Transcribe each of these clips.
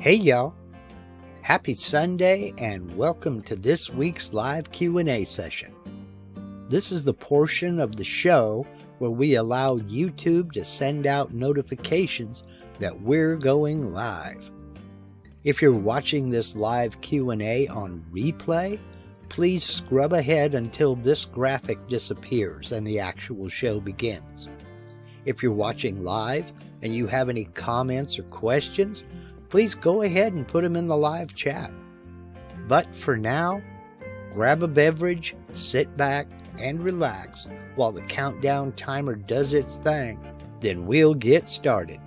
Hey y'all, happy Sunday and welcome to this week's live Q&A session. This is the portion of the show where we allow YouTube to send out notifications that we're going live. If you're watching this live Q&A on replay, please scrub ahead until this graphic disappears and the actual show begins. If you're watching live and you have any comments or questions, please go ahead and put them in the live chat. But for now, grab a beverage, sit back, and relax while the countdown timer does its thing. Then we'll get started.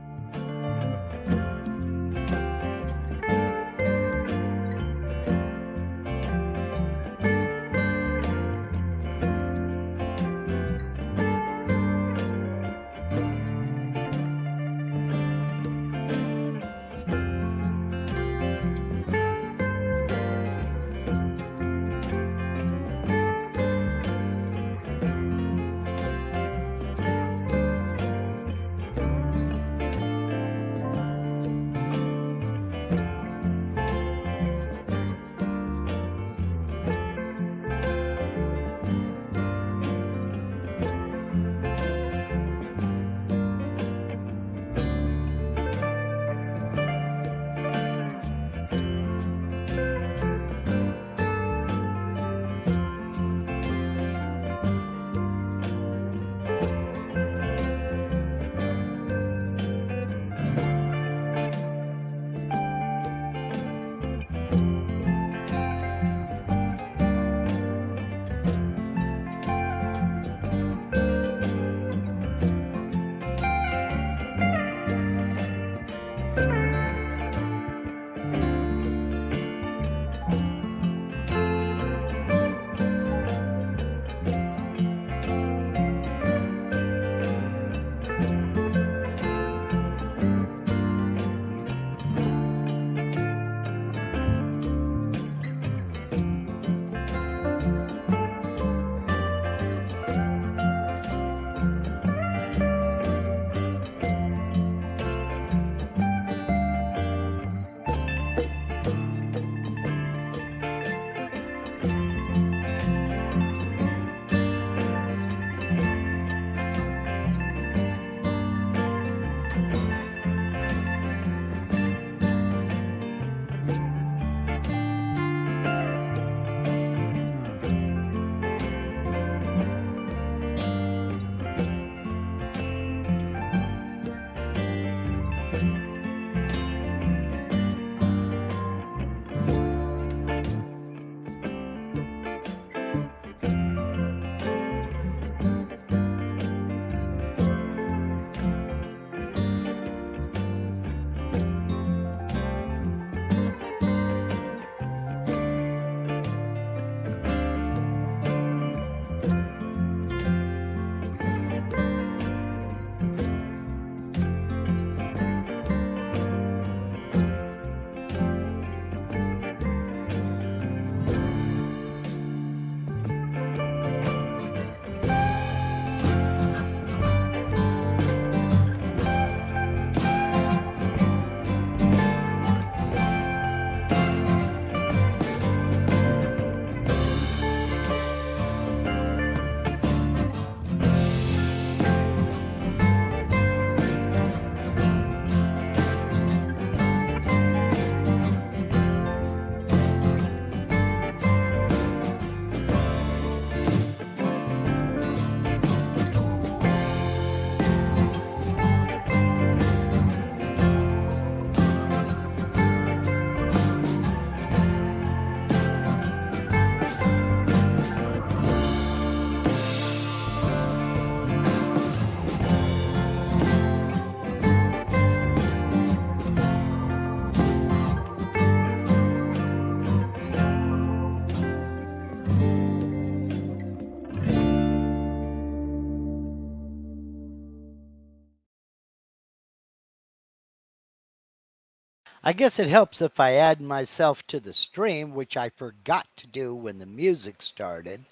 I guess it helps if I add myself to the stream, which I forgot to do when the music started.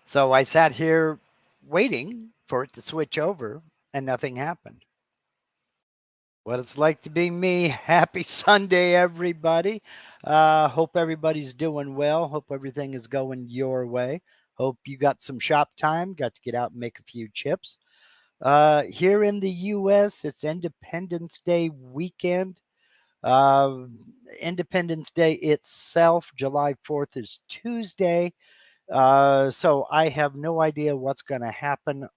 So I sat here waiting for it to switch over and nothing happened. What it's like to be me. Happy Sunday, everybody. Hope everybody's doing well. Hope everything is going your way. Hope you got some shop time, got to get out and make a few chips. Here in the U.S., it's Independence Day weekend. Uh, Independence Day itself, July 4th, is Tuesday. So I have no idea what's going to happen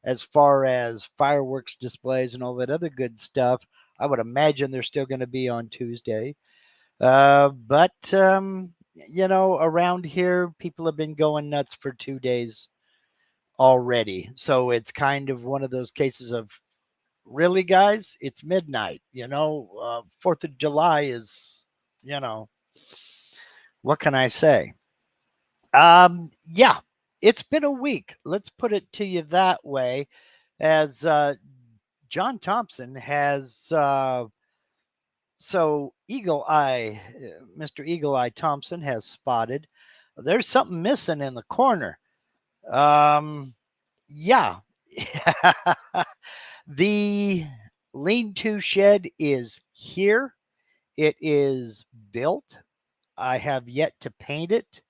as far as fireworks displays and all that other good stuff. I would imagine they're still going to be on Tuesday. But around here, people have been going nuts for 2 days already. So it's kind of one of those cases of, really, guys, it's midnight. 4th of July is, you know, what can I say? Yeah, it's been a week. Let's put it to you that way. As John Thompson has, Mr. Eagle Eye Thompson has spotted there's something missing in the corner. Um, yeah, the lean-to shed is here. It is built. I have yet to paint it.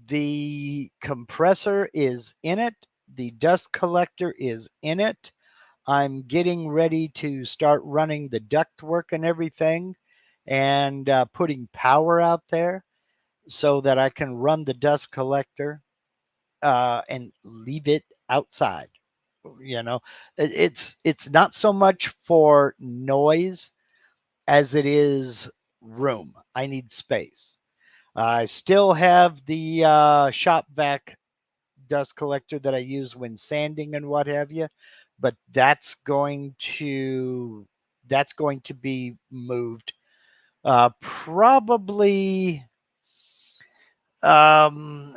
The compressor is in it. The dust collector is in it. I'm getting ready to start running the duct work and everything and putting power out there so that I can run the dust collector and leave it outside. You know, it's not so much for noise as it is room. I need space. I still have the shop vac dust collector that I use when sanding and what have you, but that's going to be moved. Probably um,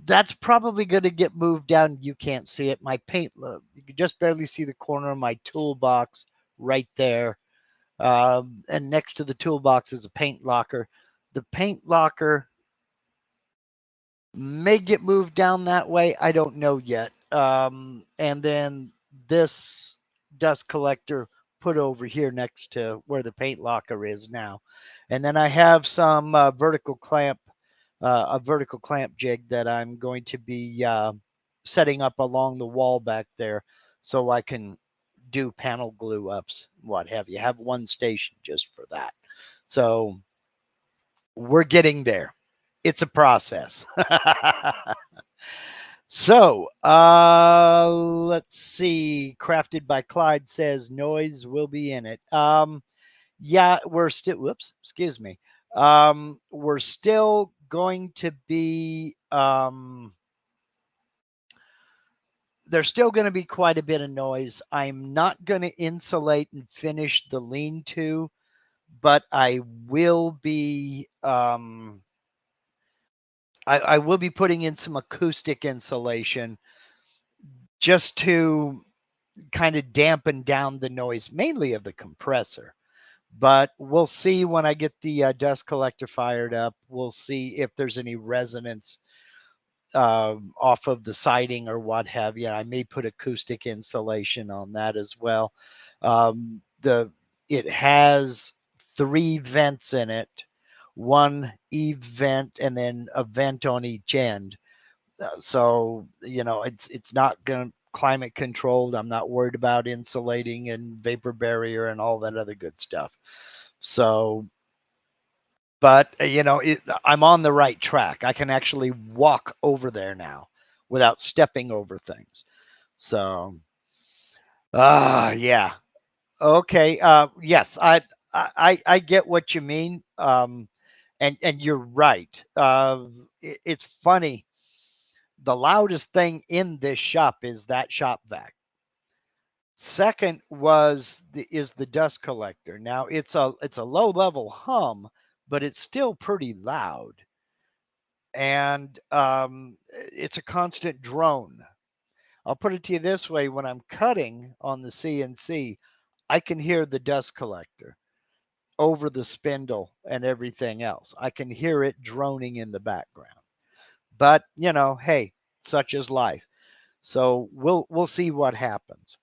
that's probably going to get moved down. You can't see it. My paint, you can just barely see the corner of my toolbox right there. And next to the toolbox is a paint locker. The paint locker may get moved down that way. I don't know yet. And then this dust collector put over here next to where the paint locker is now. And then I have some a vertical clamp jig that I'm going to be setting up along the wall back there so I can do panel glue ups, what have you. Have one station just for that. So we're getting there. It's a process. So, let's see. Crafted by Clyde says noise will be in it. Yeah, we're still, whoops, excuse me. We're still going to be, there's still going to be quite a bit of noise. I'm not going to insulate and finish the lean-to, but I will be, I will be putting in some acoustic insulation just to kind of dampen down the noise, mainly of the compressor. But we'll see when I get the dust collector fired up. We'll see if there's any resonance off of the siding or what have you. I may put acoustic insulation on that as well. It has 3 vents in it, one eve vent and then a vent on each end. So it's not going to climate controlled. I'm not worried about insulating and vapor barrier and all that other good stuff. So, but I'm on the right track. I can actually walk over there now without stepping over things. So, yeah. Okay. Yes, I get what you mean. And you're right. It's funny. The loudest thing in this shop is that shop vac. Second is the dust collector. Now it's a low level hum, but it's still pretty loud, and it's a constant drone. I'll put it to you this way: when I'm cutting on the CNC, I can hear the dust collector over the spindle and everything else. I can hear it droning in the background. But hey, such is life. So we'll see what happens.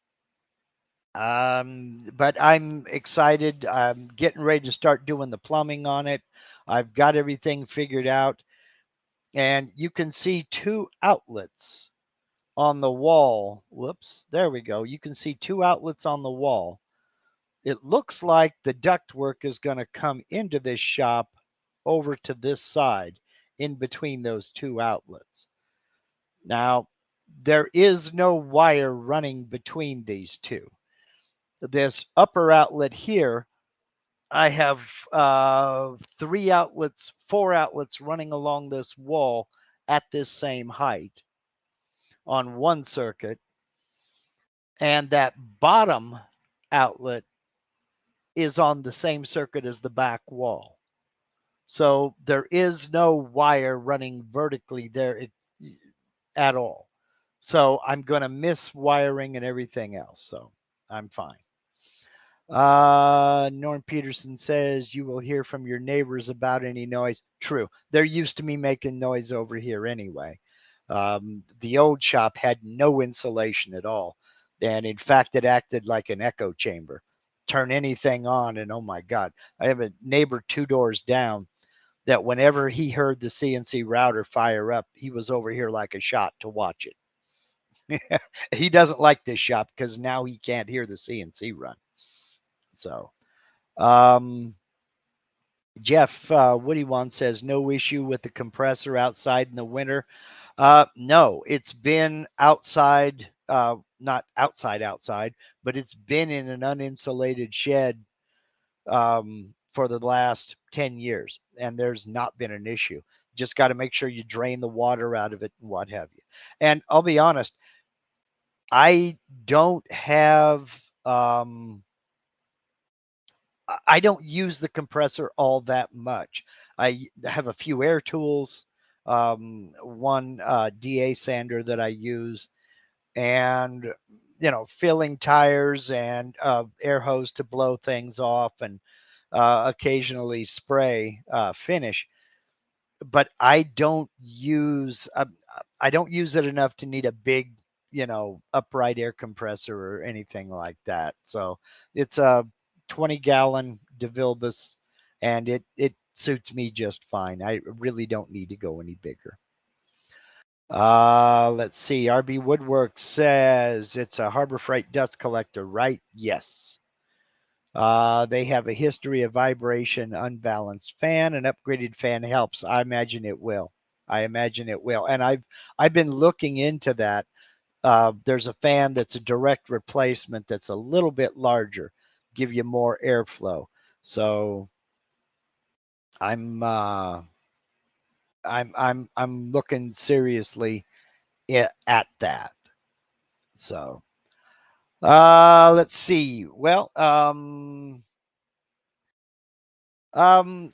But I'm excited. I'm getting ready to start doing the plumbing on it. I've got everything figured out, and you can see two outlets on the wall. Whoops, there we go. You can see two outlets on the wall. It looks like the ductwork is going to come into this shop over to this side in between those two outlets. Now, there is no wire running between these two. This upper outlet here, I have four outlets running along this wall at this same height on one circuit. And that bottom outlet is on the same circuit as the back wall. So there is no wire running vertically there at all. So I'm going to miss wiring and everything else. So I'm fine. Norm Peterson says you will hear from your neighbors about any noise. True. They're used to me making noise over here anyway. The old shop had no insulation at all. And in fact, it acted like an echo chamber. Turn anything on, and oh my God, I have a neighbor 2 doors down that whenever he heard the CNC router fire up, he was over here like a shot to watch it. He doesn't like this shop because now he can't hear the CNC run. So, Jeff Woody One says no issue with the compressor outside in the winter. No, it's been outside, not outside, but it's been in an uninsulated shed for the last 10 years, and there's not been an issue. Just got to make sure you drain the water out of it and what have you. And I'll be honest, I don't have I don't use the compressor all that much. I have a few air tools, one DA sander that I use, and filling tires and air hose to blow things off, and occasionally spray finish. But I don't use it enough to need a big upright air compressor or anything like that. So it's a 20-gallon DeVilbiss, and it suits me just fine. I really don't need to go any bigger. Let's see. RB Woodwork says it's a Harbor Freight dust collector, right? Yes. They have a history of vibration, unbalanced fan. An upgraded fan helps. I imagine it will. And I've been looking into that. There's a fan that's a direct replacement that's a little bit larger, give you more airflow. So I'm looking seriously at that. So let's see. Well,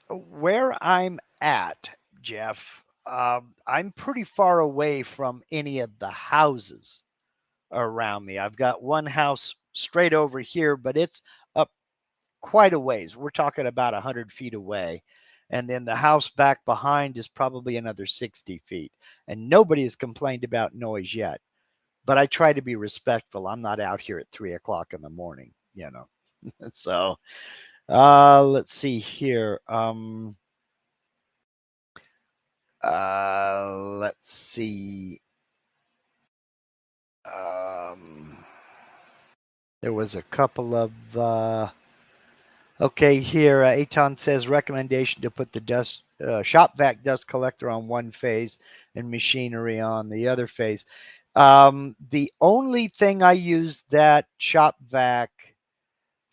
where I'm at, Jeff, I'm pretty far away from any of the houses around me. I've got one house straight over here, but it's up quite a ways. We're talking about 100 feet away. And then the house back behind is probably another 60 feet. And nobody has complained about noise yet. But I try to be respectful. I'm not out here at 3 o'clock in the morning, So let's see here. Let's see. There was a couple of okay here. Aton says recommendation to put the dust shop vac dust collector on one phase and machinery on the other phase. The only thing I use that shop vac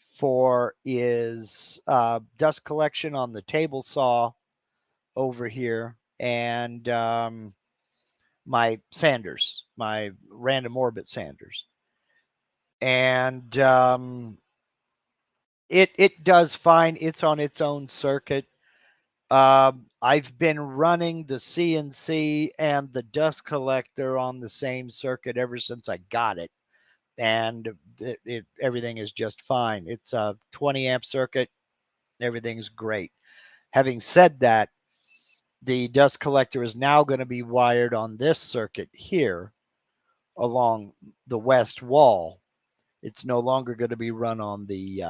for is dust collection on the table saw over here, and my sanders, my random orbit sanders. And it does fine. It's on its own circuit. I've been running the CNC and the dust collector on the same circuit ever since I got it, and everything is just fine. It's a 20 amp circuit. Everything's great. Having said that, the dust collector is now going to be wired on this circuit here along the west wall. it's no longer going to be run on the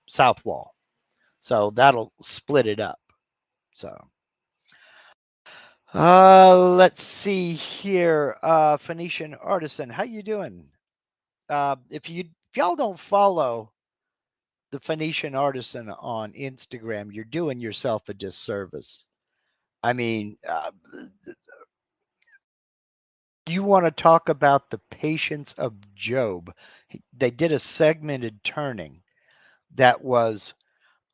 south wall. So that'll split it up. So let's see here. Phoenician Artisan, how you doing? If y'all don't follow the Phoenician Artisan on Instagram, you're doing yourself a disservice. I mean, you want to talk about the patience of Job. They did a segmented turning that was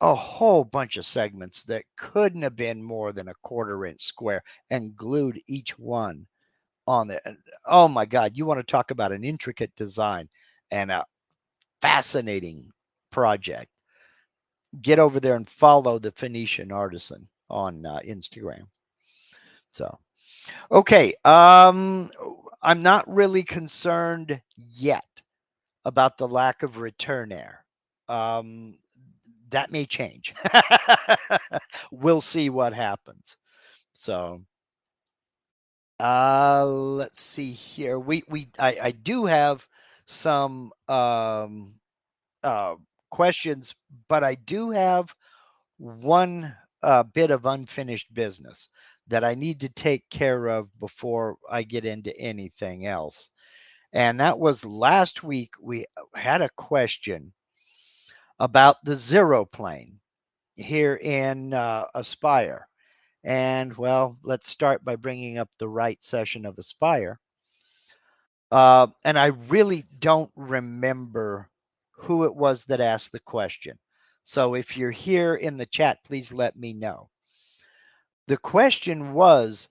a whole bunch of segments that couldn't have been more than a 1/4 inch square and glued each one on there. Oh my God, you want to talk about an intricate design and a fascinating project. Get over there and follow the Phoenician Artisan on Instagram. So, okay. I'm not really concerned yet about the lack of return air. That may change. We'll see what happens. So, let's see here. I do have some questions, but I do have one bit of unfinished business that I need to take care of before I get into anything else. And that was last week we had a question about the zero plane here in Aspire. And well, let's start by bringing up the right session of Aspire. And I really don't remember who it was that asked the question. So if you're here in the chat, please let me know. The question was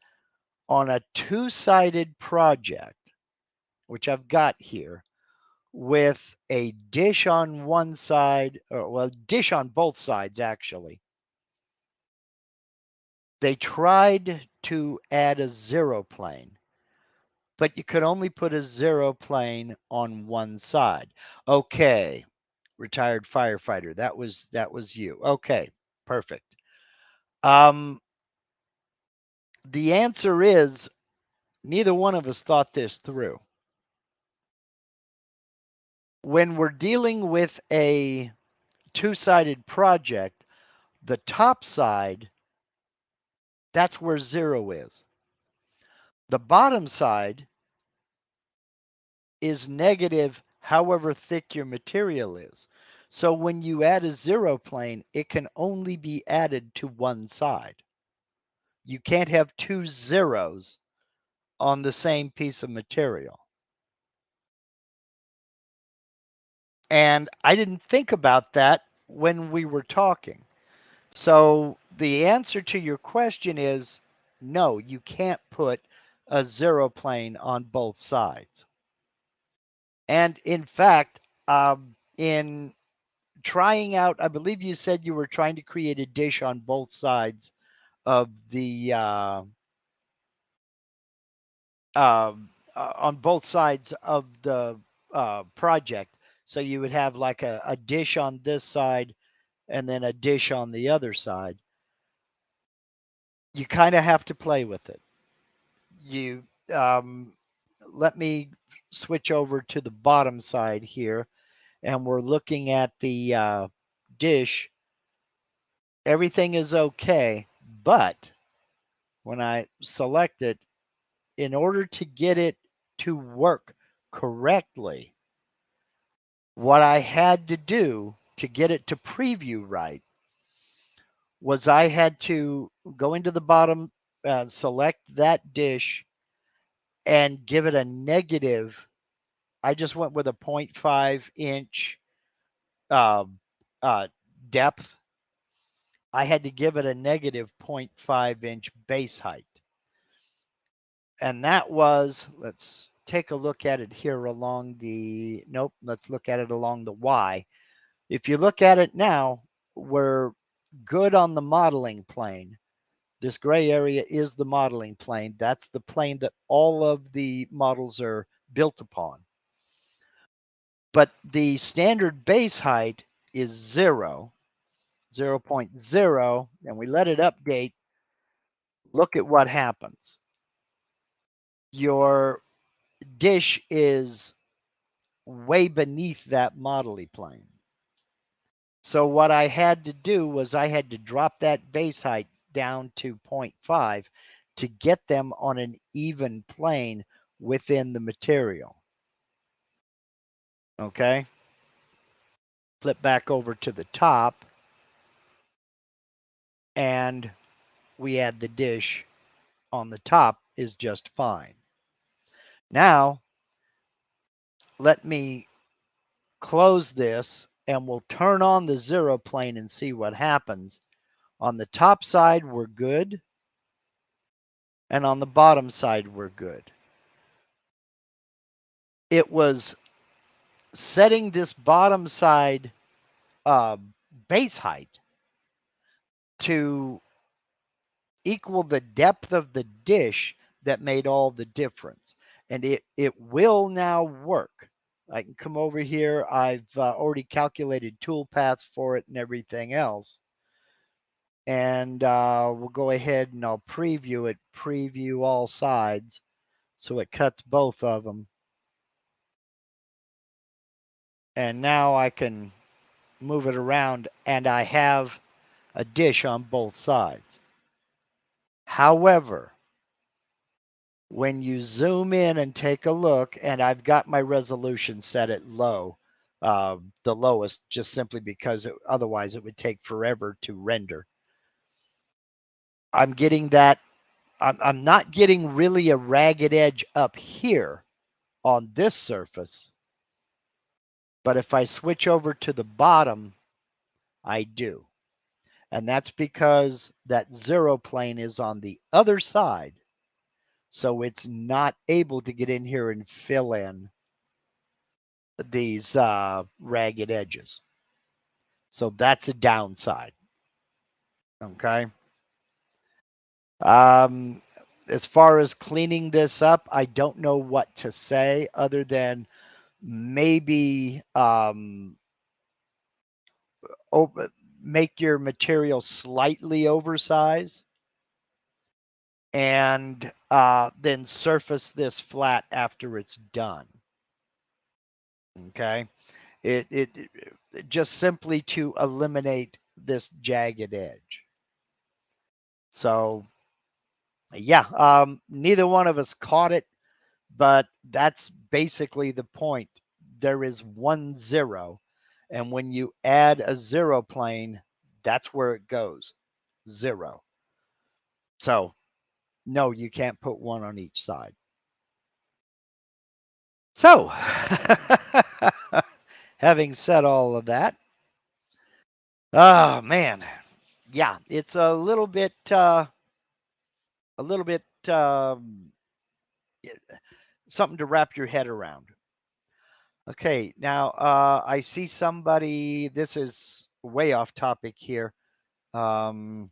on a two-sided project, which I've got here, with a dish on one side, or well, dish on both sides, actually. They tried to add a zero plane, but you could only put a zero plane on one side. Okay, retired firefighter, that was you. Okay, perfect. The answer is neither one of us thought this through. When we're dealing with a two-sided project, the top side, that's where zero is. The bottom side is negative however thick your material is. So when you add a zero plane, it can only be added to one side. You can't have two zeros on the same piece of material. And I didn't think about that when we were talking. So the answer to your question is no, you can't put a zero plane on both sides. And in fact, in trying out, I believe you said you were trying to create a dish on both sides of the on both sides of the project. So you would have like a dish on this side and then a dish on the other side. You kind of have to play with it. You let me switch over to the bottom side here, and we're looking at the dish. Everything is okay, but when I select it, in order to get it to work correctly, what I had to do to get it to preview right was I had to go into the bottom, select that dish, and give it a negative. I just went with a 0.5 inch uh, uh, depth. I had to give it a negative 0.5 inch base height. And that was, let's take a look at it here along the, nope, let's look at it along the Y. If you look at it now, we're good on the modeling plane. This gray area is the modeling plane. That's the plane that all of the models are built upon. But the standard base height is 0.0, and we let it update. Look at what happens. Your dish is way beneath that modelly plane. So what I had to do was I had to drop that base height down to 0.5 to get them on an even plane within the material. Okay. Flip back over to the top, and we add the dish on the top is just fine. Now, let me close this and we'll turn on the zero plane and see what happens. On the top side, we're good. And on the bottom side, we're good. It was setting this bottom side base height to equal the depth of the dish that made all the difference. And it will now work. I can come over here. I've already calculated tool paths for it and everything else. And we'll go ahead and I'll preview it, preview all sides. So it cuts both of them. And now I can move it around and I have a dish on both sides. However, when you zoom in and take a look, and I've got my resolution set at low, the lowest, just simply because otherwise it would take forever to render. I'm getting that. I'm not getting really a ragged edge up here on this surface, but if I switch over to the bottom, I do. And that's because that zero plane is on the other side. So it's not able to get in here and fill in these ragged edges. So that's a downside. Okay. As far as cleaning this up, I don't know what to say other than maybe make your material slightly oversized and then surface this flat after it's done. Okay. It just simply to eliminate this jagged edge. So yeah, neither one of us caught it, but that's basically the point. There is 1 0, and when you add a zero plane, that's where it goes, 0. So no, you can't put one on each side. So having said all of that, oh man, yeah, it's a little bit something to wrap your head around. Okay, now I see somebody. This is way off topic here. Who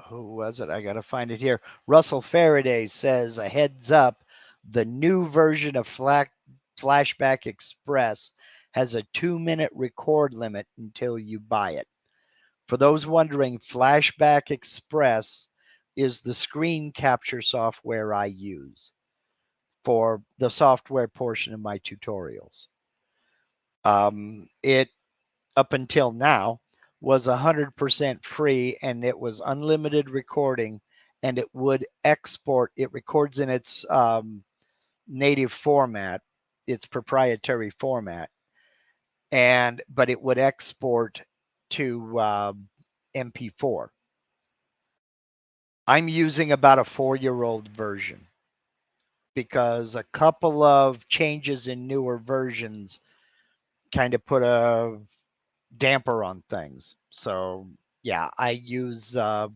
was it? I got to find it here. Russell Faraday says, a heads up, the new version of Flashback Express has a 2-minute record limit until you buy it. For those wondering, Flashback Express is the screen capture software I use for the software portion of my tutorials. It, up until now, was 100% free, and it was unlimited recording, and it would export. It records in its native format, its proprietary format, but it would export to MP4. I'm using about a 4-year-old version because a couple of changes in newer versions kind of put a damper on things. So yeah, I use the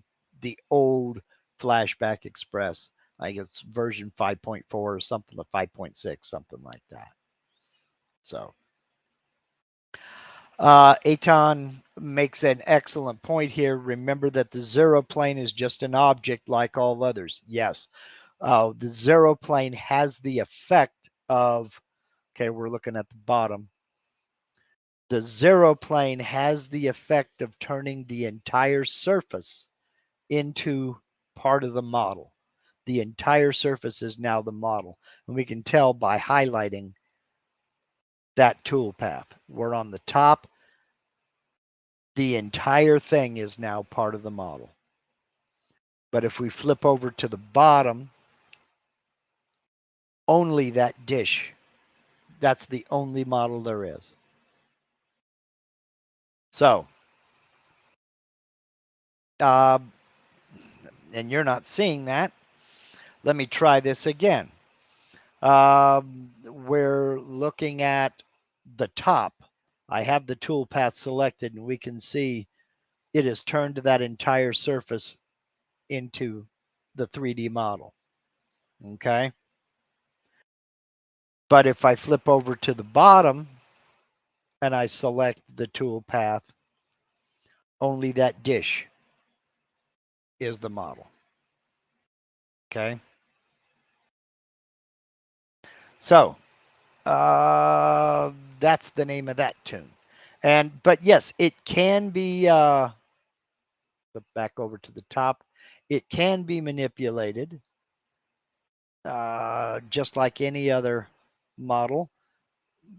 old Flashback Express. I think it's version 5.4 or something, like 5.6, something like that. So Aton makes an excellent point here. Remember that the zero plane is just an object like all others. Yes, the zero plane has the effect of, okay, we're looking at the bottom. The zero plane has the effect of turning the entire surface into part of the model. The entire surface is now the model. And we can tell by highlighting that tool path. We're on the top. The entire thing is now part of the model. But if we flip over to the bottom, only that dish, that's the only model there is. So, and you're not seeing that. Let me try this again. We're looking at the top. I have the tool path selected, and we can see it has turned that entire surface into the 3D model. Okay. But if I flip over to the bottom and I select the tool path, only that dish is the model. Okay. So that's the name of that tune. But yes, it can be back over to the top. It can be manipulated just like any other model.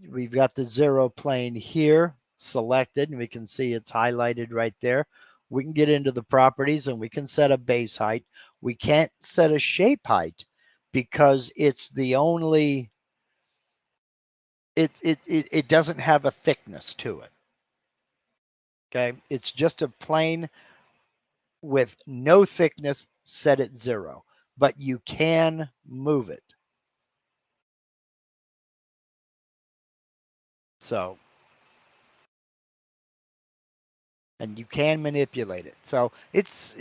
We've got the zero plane here selected, and we can see it's highlighted right there. We can get into the properties and we can set a base height. We can't set a shape height because it's the only, it doesn't have a thickness to it. Okay, it's just a plane with no thickness set at 0, but you can move it. So, and you can manipulate it. So it's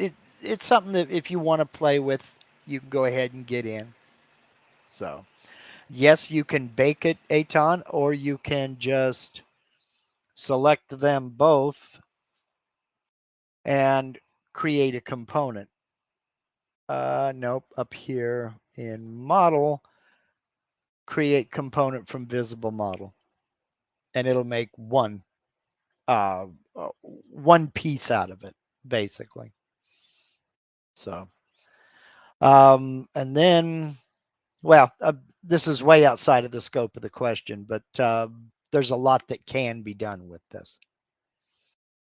something that if you want to play with, you can go ahead and get in. So yes, you can bake it, Aton, or you can just select them both and create a component. Nope, up here in model, create component from visible model, and it'll make one piece out of it, basically. So, and then, well, this is way outside of the scope of the question, but there's a lot that can be done with this.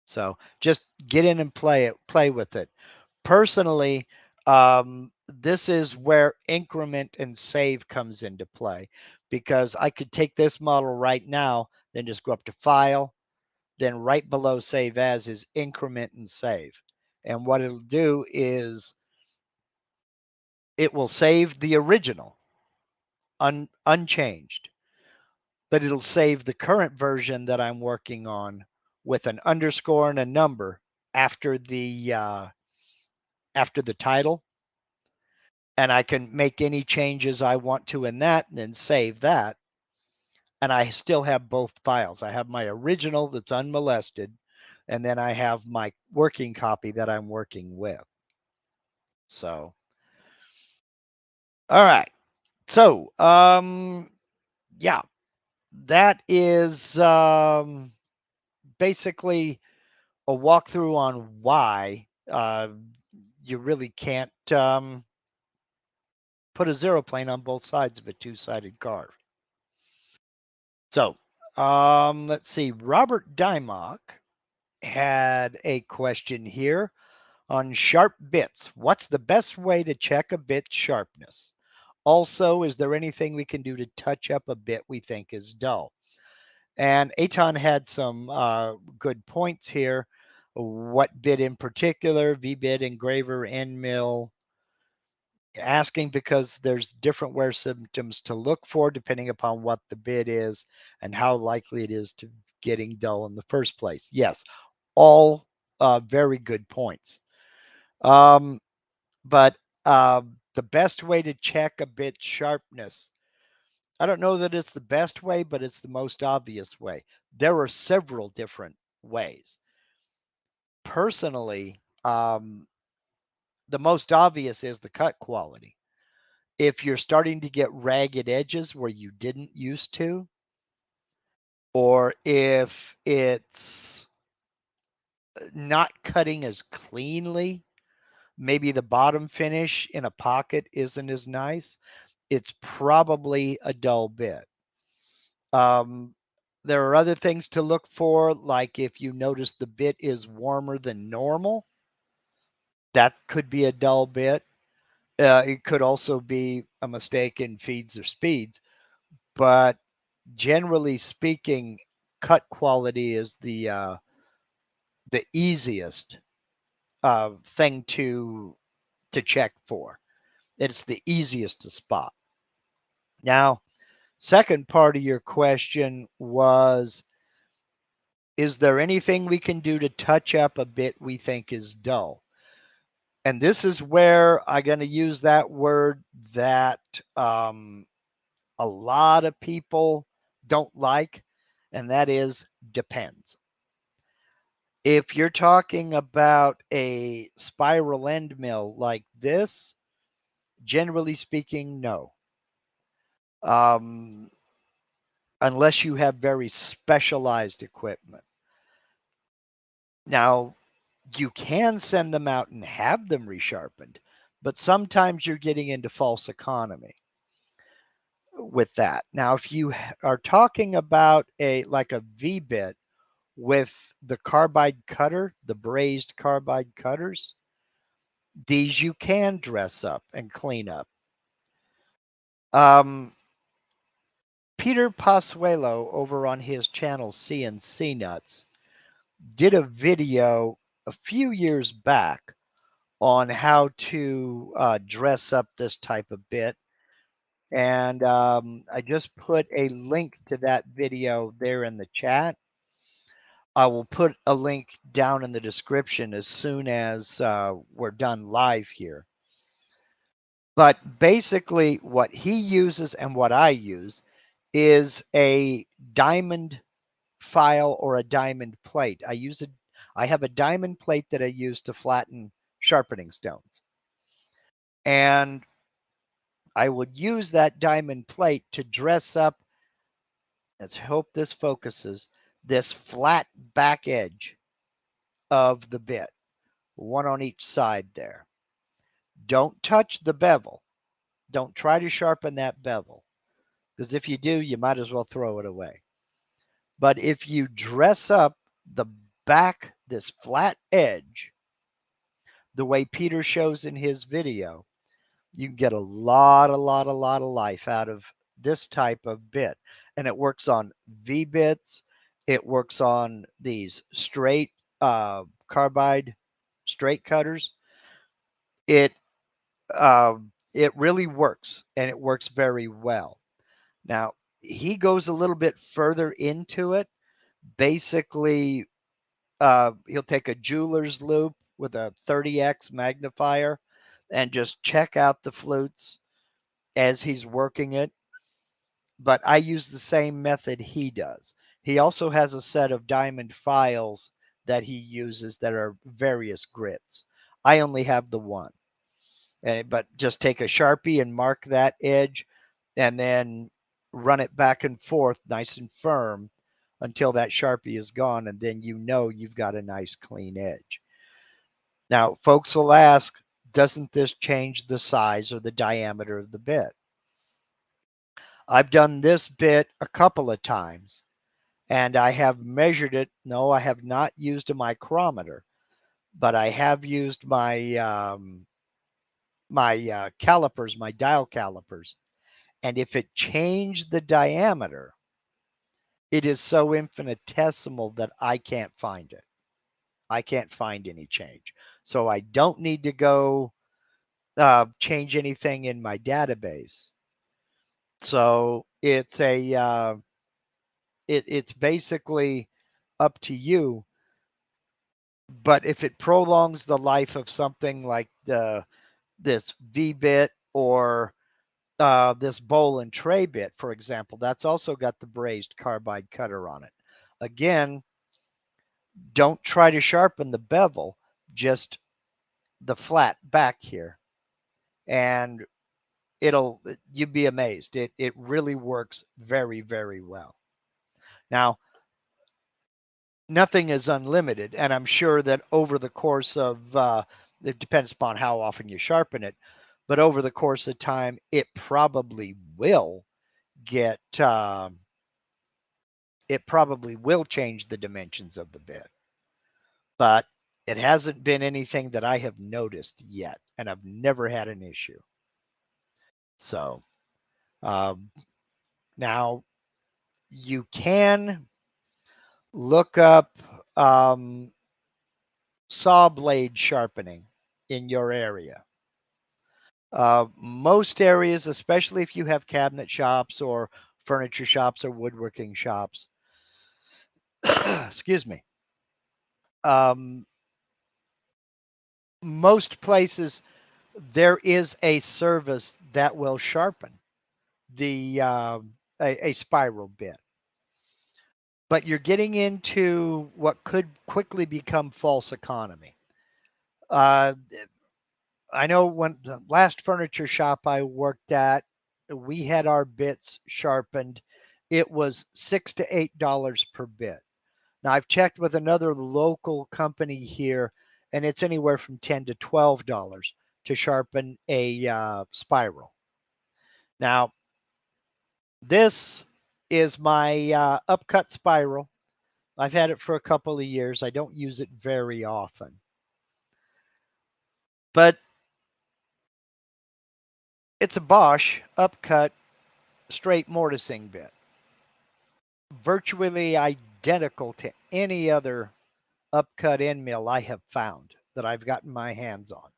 So just get in and play with it. Personally, this is where increment and save comes into play, because I could take this model right now, then just go up to File, then right below Save As is Increment and Save. And what it'll do is it will save the original unchanged, but it'll save the current version that I'm working on with an underscore and a number after the title, and I can make any changes I want to in that and then save that. And I still have both files. I have my original that's unmolested, and then I have my working copy that I'm working with. So, all right. So, yeah, that is basically a walkthrough on why you really can't put a zero plane on both sides of a two-sided carve. So let's see. Robert Dymock had a question here on sharp bits. What's the best way to check a bit's sharpness? Also, is there anything we can do to touch up a bit we think is dull? And Aton had some good points here. What bit in particular? V-bit, engraver, end mill. Asking because there's different wear symptoms to look for depending upon what the bit is and how likely it is to getting dull in the first place. Yes, all very good points. But the best way to check a bit's sharpness, I don't know that it's the best way, but it's the most obvious way. There are several different ways. Personally, the most obvious is the cut quality. If you're starting to get ragged edges where you didn't used to, or if it's not cutting as cleanly, maybe the bottom finish in a pocket isn't as nice, it's probably a dull bit. There are other things to look for, like if you notice the bit is warmer than normal, that could be a dull bit. It could also be a mistake in feeds or speeds, but generally speaking, cut quality is the easiest thing to check for. It's the easiest to spot. Now, second part of your question was, is there anything we can do to touch up a bit we think is dull? And this is where I'm going to use that word that a lot of people don't like, and that is depends. If you're talking about a spiral end mill like this, generally speaking, no. Um, unless you have very specialized equipment. Now, you can send them out and have them resharpened, but sometimes you're getting into false economy with that. Now, if you are talking about a V-bit with the carbide cutter, the brazed carbide cutters, these you can dress up and clean up. Peter Pasuelo over on his channel CNC Nuts did a video a few years back on how to dress up this type of bit. And I just put a link to that video there in the chat. I will put a link down in the description as soon as we're done live here. But basically what he uses and what I use is a diamond file or a diamond plate. I have a diamond plate that I use to flatten sharpening stones. And I would use that diamond plate to dress up, let's hope this focuses, this flat back edge of the bit, one on each side there. Don't touch the bevel. Don't try to sharpen that bevel, because if you do, you might as well throw it away. But if you dress up the back, this flat edge, the way Peter shows in his video, you can get a lot of life out of this type of bit. And it works on V bits. It works on these straight carbide straight cutters. It really works, and it works very well. Now, he goes a little bit further into it. Basically, he'll take a jeweler's loupe with a 30x magnifier and just check out the flutes as he's working it. But I use the same method he does. He also has a set of diamond files that he uses that are various grits. I only have the one. But just take a Sharpie and mark that edge and then run it back and forth nice and firm until that Sharpie is gone, and then you know you've got a nice clean edge. Now, folks will ask, doesn't this change the size or the diameter of the bit? I've done this bit a couple of times, and I have measured it. No, I have not used a micrometer, but I have used my calipers, my dial calipers. And if it changed the diameter, it is so infinitesimal that I can't find it. I can't find any change. So I don't need to go change anything in my database. So it's it's basically up to you. But if it prolongs the life of something like this V bit or this bowl and tray bit, for example, that's also got the brazed carbide cutter on it. Again, don't try to sharpen the bevel, just the flat back here, and you'd be amazed. It really works very, very well. Now, nothing is unlimited, and I'm sure that over the course of it depends upon how often you sharpen it, but over the course of time, it probably will get it probably will change the dimensions of the bit. But it hasn't been anything that I have noticed yet, and I've never had an issue. So now you can look up saw blade sharpening in your area. Most areas, especially if you have cabinet shops or furniture shops or woodworking shops, excuse me, most places there is a service that will sharpen the a spiral bit. But you're getting into what could quickly become false economy. Uh, I know when the last furniture shop I worked at, we had our bits sharpened. It was $6 to $8 per bit. Now I've checked with another local company here, and it's anywhere from $10 to $12 to sharpen a spiral. Now this is my upcut spiral. I've had it for a couple of years. I don't use it very often, but it's a Bosch upcut straight mortising bit, virtually identical to any other upcut end mill I have found that I've gotten my hands on.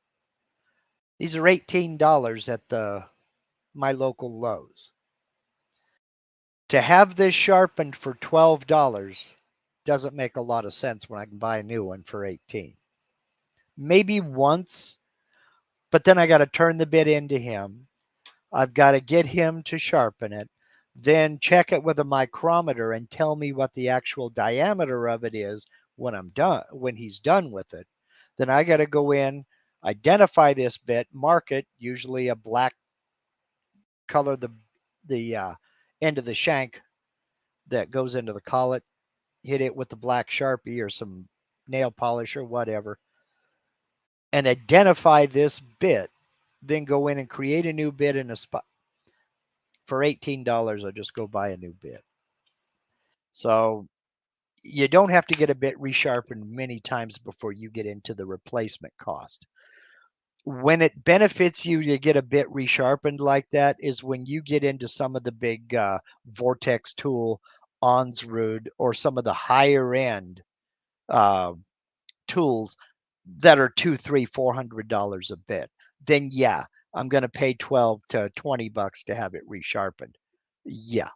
These are $18 at my local Lowe's. To have this sharpened for $12 doesn't make a lot of sense when I can buy a new one for $18. Maybe once, but then I got to turn the bit into him. I've got to get him to sharpen it, then check it with a micrometer and tell me what the actual diameter of it is when I'm done, when he's done with it. Then I got to go in, identify this bit, mark it, usually a black color, the end of the shank that goes into the collet, hit it with the black Sharpie or some nail polish or whatever, and identify this bit, then go in and create a new bit in a spot. For $18, I'll just go buy a new bit. So you don't have to get a bit resharpened many times before you get into the replacement cost. When it benefits you to get a bit resharpened like that is when you get into some of the big Vortex tool, Onsrud, or some of the higher end tools that are $200, $300, $400 a bit. Then yeah, I'm going to pay $12 to $20 to have it resharpened. Yeah.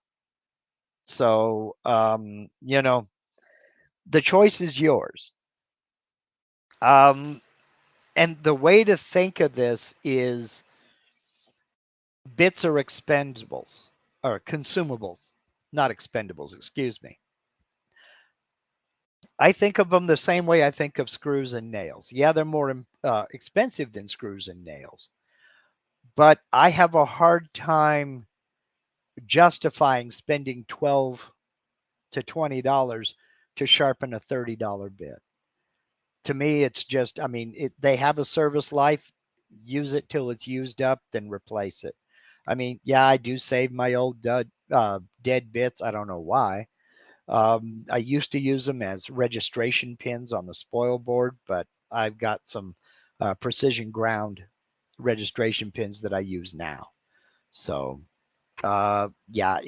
So the choice is yours. And the way to think of this is bits are expendables or consumables, not expendables, excuse me. I think of them the same way I think of screws and nails. Yeah, they're more expensive than screws and nails, but I have a hard time justifying spending $12 to $20 to sharpen a $30 bit. To me, it's just, I mean, they have a service life. Use it till it's used up, then replace it. I mean, yeah, I do save my old dead bits. I don't know why. I used to use them as registration pins on the spoil board, but I've got some precision ground registration pins that I use now. So, yeah,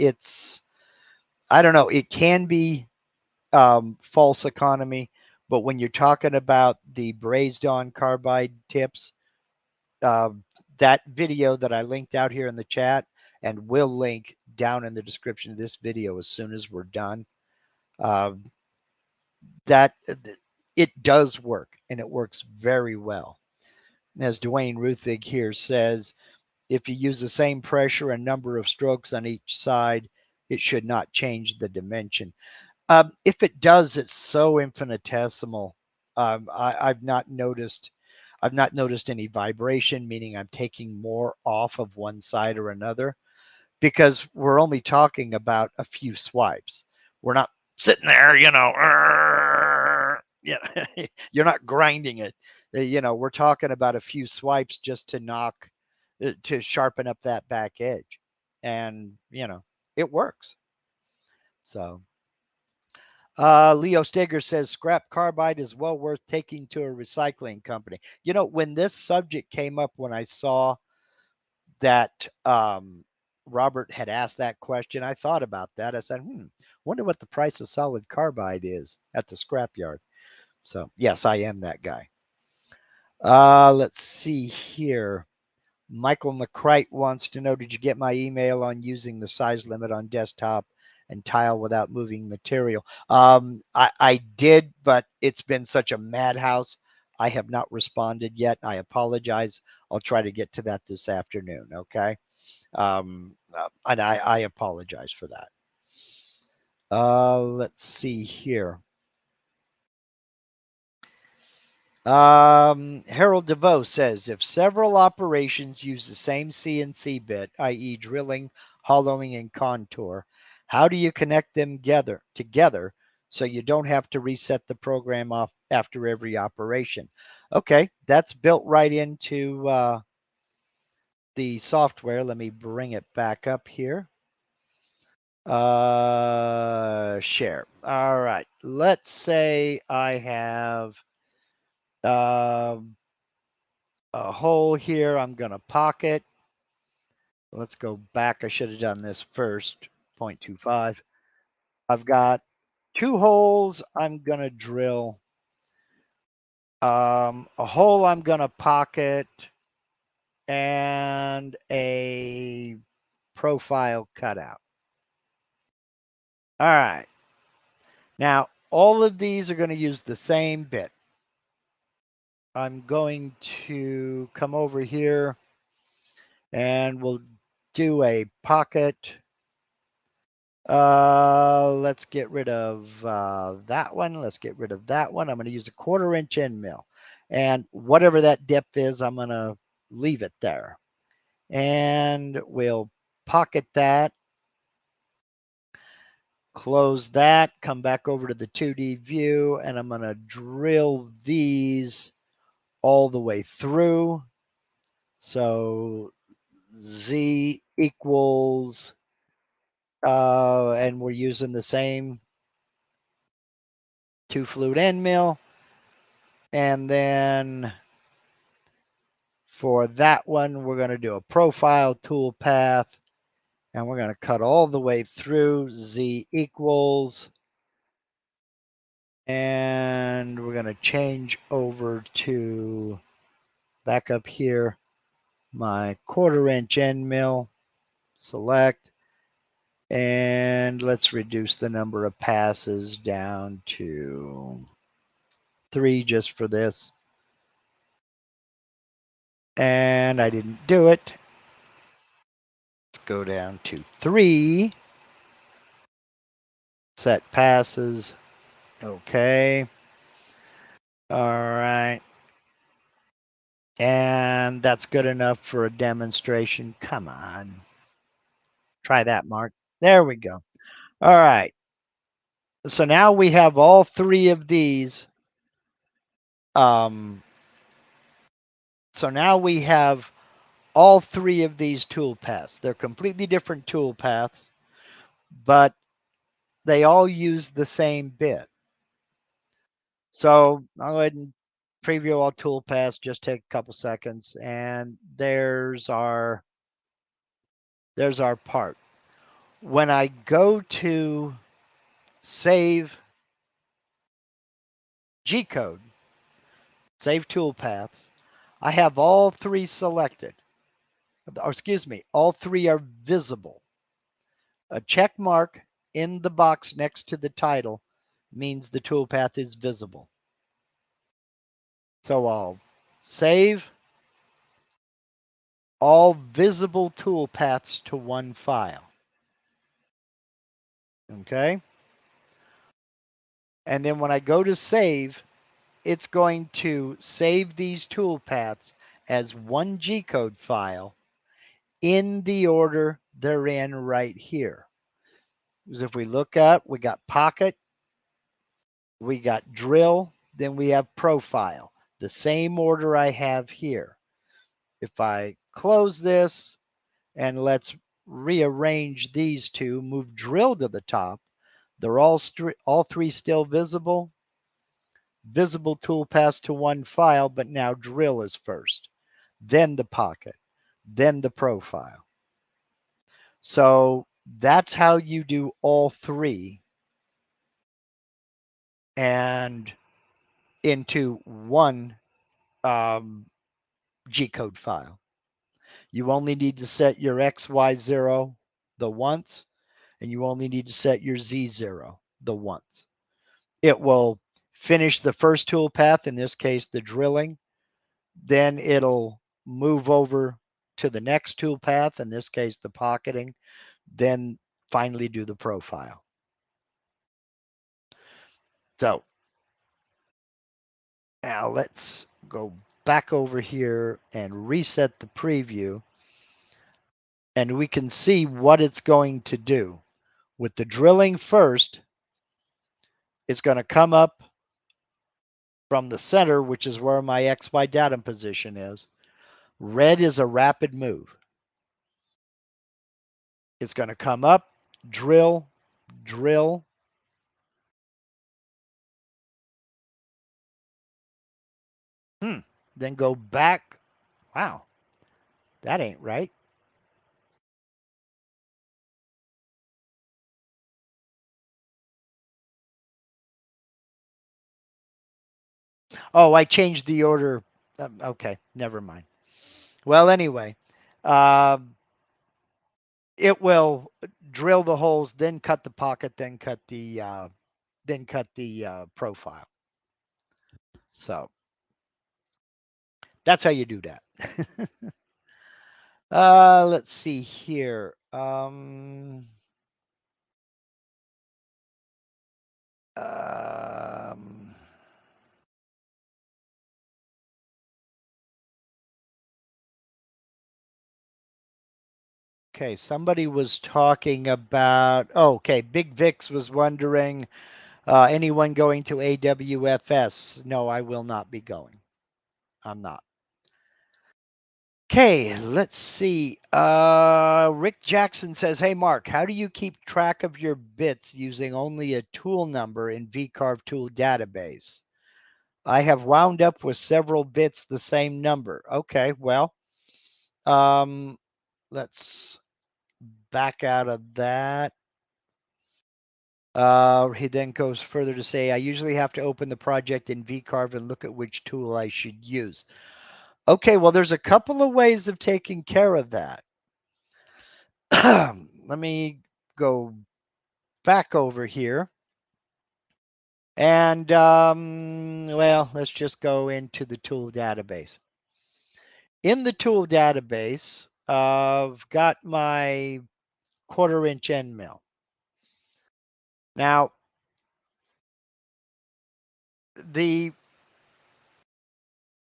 I don't know. It can be false economy, but when you're talking about the brazed on carbide tips, that video that I linked out here in the chat and will link down in the description of this video as soon as we're done, that it does work, and it works very well. As Dwayne Ruthig here says, if you use the same pressure and number of strokes on each side, it should not change the dimension. If it does, it's so infinitesimal. I've not noticed any vibration, meaning I'm taking more off of one side or another, because we're only talking about a few swipes. We're not sitting there, you're not grinding it. We're talking about a few swipes just to sharpen up that back edge, and it works. So Leo Steger says scrap carbide is well worth taking to a recycling company. You know, when this subject came up, when I saw that Robert had asked that question, I thought about that. I said, wonder what the price of solid carbide is at the scrapyard. So, yes, I am that guy. Let's see here. Michael McCrite wants to know, did you get my email on using the size limit on desktop and tile without moving material? I did, but it's been such a madhouse. I have not responded yet. I apologize. I'll try to get to that this afternoon. Okay. And I apologize for that. Let's see here. Harold DeVoe says, if several operations use the same CNC bit, i.e. drilling, hollowing, and contour, how do you connect them together so you don't have to reset the program off after every operation? Okay, that's built right into the software. Let me bring it back up here. Share. All right, let's say I have a hole here. I'm going to pocket. Let's go back. I should have done this first. 0.25. I've got 2 holes I'm going to drill. A hole I'm going to pocket, and a profile cutout. All right. Now, all of these are going to use the same bit. I'm going to come over here and we'll do a pocket. Let's get rid of that one. Let's get rid of that one. I'm going to use a 1/4 inch end mill. And whatever that depth is, I'm going to leave it there. And we'll pocket that. Close that. Come back over to the 2D view. And I'm going to drill these all the way through. So Z equals, and we're using the same 2-flute end mill. And then for that one, we're going to do a profile tool path. And we're going to cut all the way through. Z equals. And we're going to change over to, back up here, my 1/4 inch end mill. Select. And let's reduce the number of passes down to 3 just for this. And I didn't do it. Let's go down to 3. Set passes. Okay. All right. And that's good enough for a demonstration. Come on. Try that, Mark. There we go. All right. So now we have all 3 of these. So now we have all 3 of these tool paths. They're completely different tool paths, but they all use the same bit. So I'll go ahead and preview all tool paths. Just take a couple seconds, and there's our part. When I go to save G-code, save tool paths, I have all 3 selected. Or excuse me, all 3 are visible. A check mark in the box next to the title means the toolpath is visible. So I'll save all visible toolpaths to one file. Okay. And then when I go to save, it's going to save these toolpaths as one G-code file in the order they're in right here. Because if we look up, we got pocket, we got drill, then we have profile, the same order I have here. If I close this and let's rearrange these two, move drill to the top, They're all three still visible. Visible toolpaths to one file, but now drill is first, then the pocket, then the profile. So that's how you do all three and into one G-code file. You only need to set your XY0 the once, and you only need to set your Z0 the once. It will finish the first toolpath, in this case, the drilling. Then it'll move over to the next toolpath, in this case, the pocketing. Then finally do the profile. So now let's go back over here and reset the preview. And we can see what it's going to do. With the drilling first, it's going to come up from the center, which is where my XY datum position is. Red is a rapid move. It's going to come up, drill, drill. Then go back. Wow, that ain't right. Oh, I changed the order. Okay, never mind. Well, anyway, it will drill the holes, then cut the pocket, then cut the profile. So that's how you do that. Let's see here. Okay, somebody was talking about, okay, Big Vix was wondering, anyone going to AWFS? No, I will not be going. I'm not. Okay, let's see. Rick Jackson says, hey, Mark, how do you keep track of your bits using only a tool number in VCarve tool database? I have wound up with several bits the same number. Okay, well, let's back out of that. He then goes further to say, I usually have to open the project in VCarve and look at which tool I should use. Okay, well, there's a couple of ways of taking care of that. Let me go back over here. And, well, let's just go into the tool database. In the tool database, I've got my 1/4 inch end mill. Now,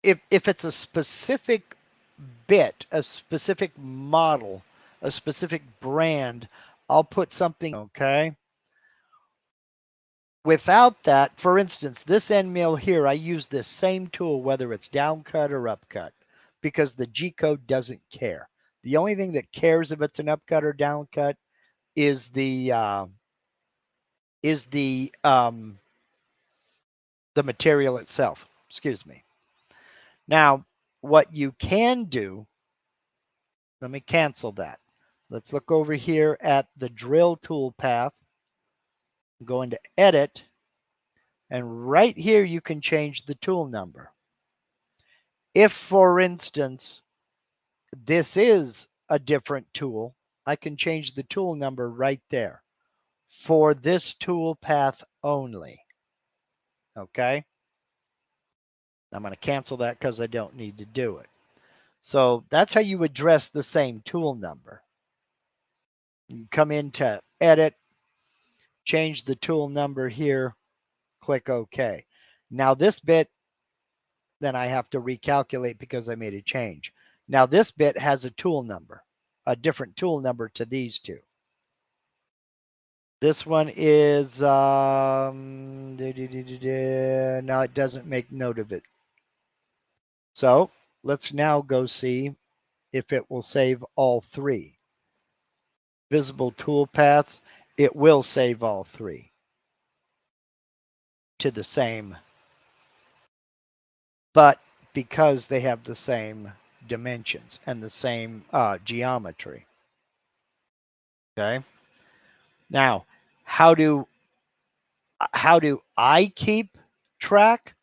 if it's a specific bit, a specific model, a specific brand, I'll put something, okay? Without that, for instance, this end mill here, I use this same tool, whether it's downcut or upcut, because the G-code doesn't care. The only thing that cares if it's an upcut or downcut is the material itself. Excuse me. Now, what you can do, let me cancel that. Let's look over here at the drill tool path. Go into edit, and right here you can change the tool number. If, for instance, this is a different tool, I can change the tool number right there for this tool path only. Okay? I'm going to cancel that because I don't need to do it. So that's how you address the same tool number. You come into edit, change the tool number here, click OK. Now this bit, then I have to recalculate because I made a change. Now this bit has a tool number, a different tool number to these two. This one is, no, it doesn't make note of it. So let's now go see if it will save all three. Visible tool paths, it will save all three. to the same, but because they have the same dimensions and the same geometry. Okay. Now, how do I keep track?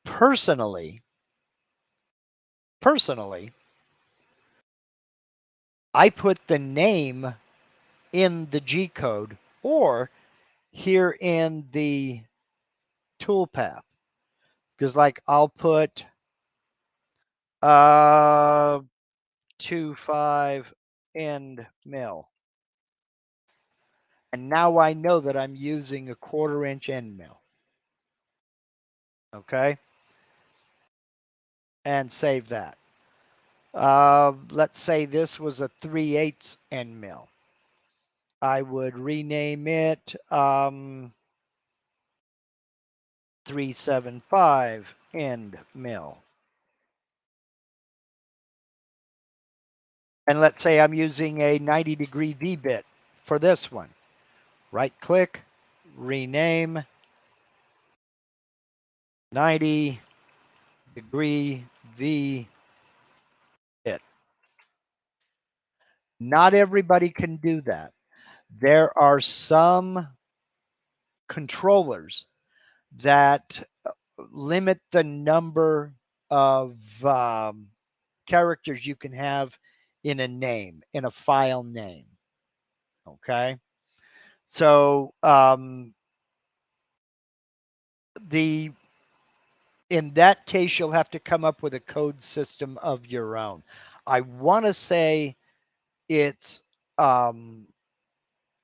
Personally, I put the name in the G code or here in the toolpath. Because like I'll put 25 end mill. And now I know that I'm using a 1/4 inch end mill. Okay. And save that. Let's say this was a 3/8 end mill. I would rename it 375 end mill. And let's say I'm using a 90-degree V-bit for this one. Right click, rename 90-degree V-bit. Not everybody can do that. There are some controllers that limit the number of characters you can have in a name, in a file name. Okay. So in that case, you'll have to come up with a code system of your own. I want to say it's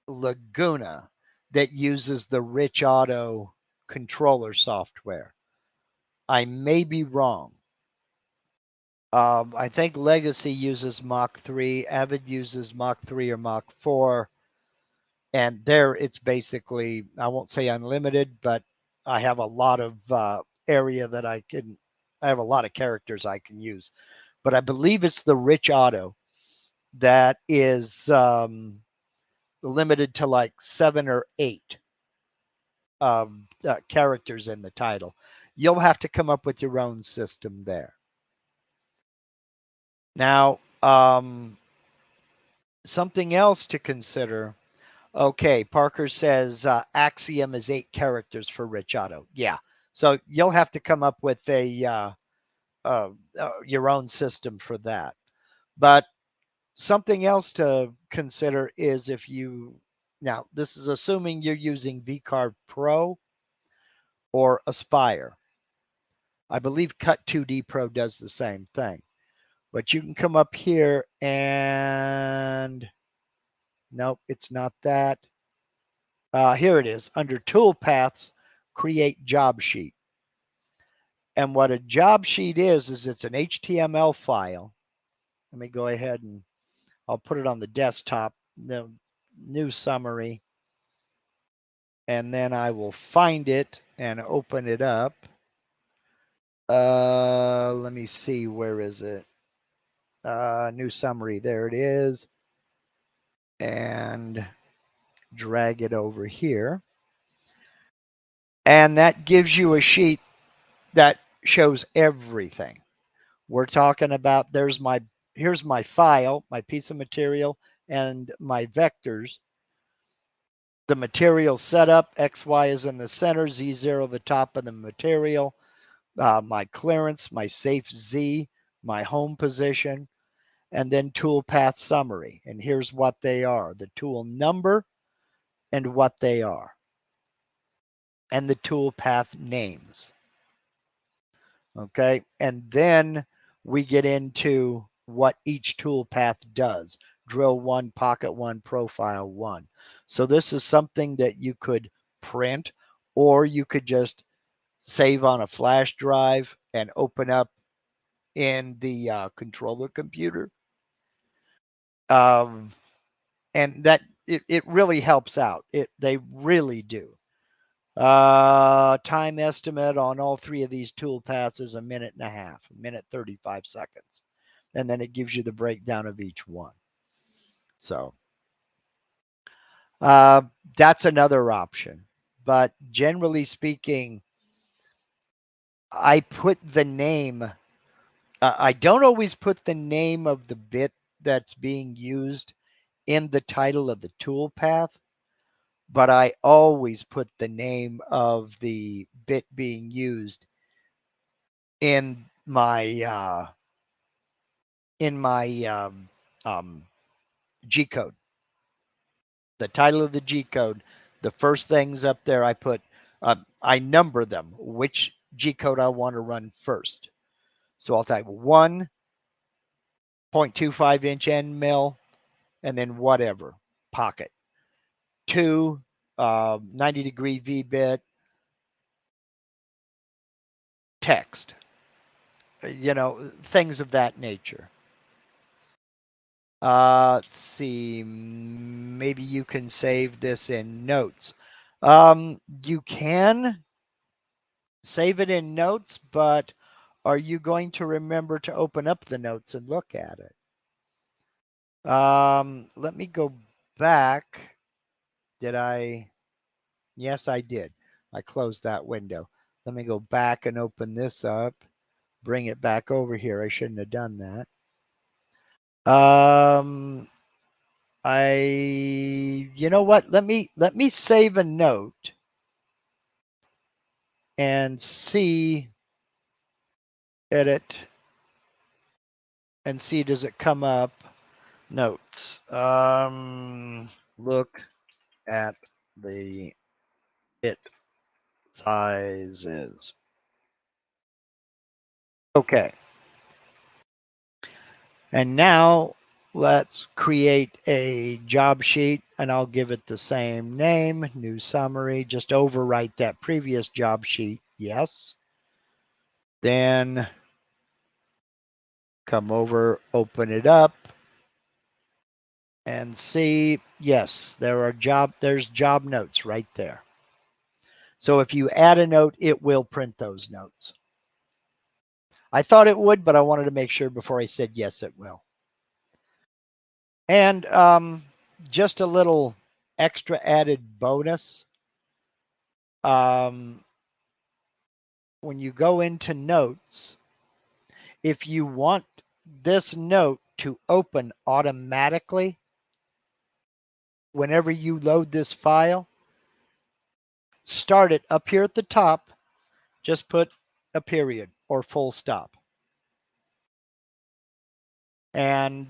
Laguna that uses the Rich Auto controller software. I may be wrong. I think Legacy uses Mach 3, Avid uses Mach 3 or Mach 4, and there it's basically, I won't say unlimited, but I have a lot of area that I have a lot of characters I can use. But I believe it's the Rich Auto that is limited to like 7 or 8 characters in the title. You'll have to come up with your own system there. Now, something else to consider. Okay, Parker says Axiom is 8 characters for Rich Auto. Yeah, so you'll have to come up with a your own system for that. But something else to consider is if you, now this is assuming you're using VCarve Pro or Aspire. I believe Cut 2D Pro does the same thing. But you can come up here and nope, it's not that. Here it is. Under Toolpaths, create job sheet. And what a job sheet is it's an HTML file. Let me go ahead and I'll put it on the desktop, the new summary. And then I will find it and open it up. Let me see, where is it? New summary, there it is. And drag it over here. And that gives you a sheet that shows everything. We're talking about here's my file, my piece of material, and my vectors. The material setup, XY is in the center, Z0 the top of the material, my clearance, my safe Z, my home position, and then toolpath summary. And here's what they are: the tool number and what they are, and the toolpath names. Okay, and then we get into what each toolpath does. Drill 1, pocket 1, profile 1. So this is something that you could print, or you could just save on a flash drive and open up in the controller computer. And that it really helps out. They really do. Time estimate on all 3 of these toolpaths is 1.5 minutes, 1:35 seconds. And then it gives you the breakdown of each one. So that's another option. but generally speaking, I put the name. I don't always put the name of the bit that's being used in the title of the toolpath, but I always put the name of the bit being used in my G code. The title of the G code, the first things up there, I number them, which G code I want to run first. So I'll type 1.25 inch end mill, and then whatever, pocket. 2, 90-degree V bit, text, things of that nature. Let's see, maybe you can save this in notes. You can save it in notes, but are you going to remember to open up the notes and look at it? Let me go back. Did I? Yes, I did. I closed that window. Let me go back and open this up. Bring it back over here. I shouldn't have done that. You know what? Let me save a note and see, edit, and see, does it come up? Notes. Look at the bit sizes. Okay. And now let's create a job sheet, and I'll give it the same name, new summary. Just overwrite that previous job sheet. Yes. Then come over, open it up, and see, yes, there's job notes right there. So if you add a note, it will print those notes. I thought it would, but I wanted to make sure before I said yes, it will. And just a little extra added bonus. When you go into notes, if you want this note to open automatically whenever you load this file, start it up here at the top. Just put a period or full stop. And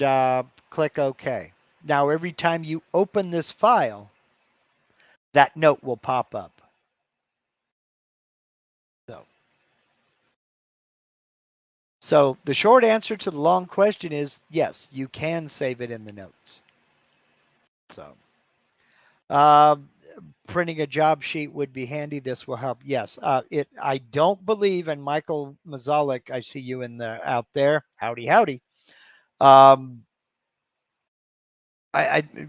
click OK. Now, every time you open this file, that note will pop up. So the short answer to the long question is yes, you can save it in the notes. So printing a job sheet would be handy. This will help. Yes, I don't believe, and Michael Mazalik, I see you out there. Howdy, howdy. I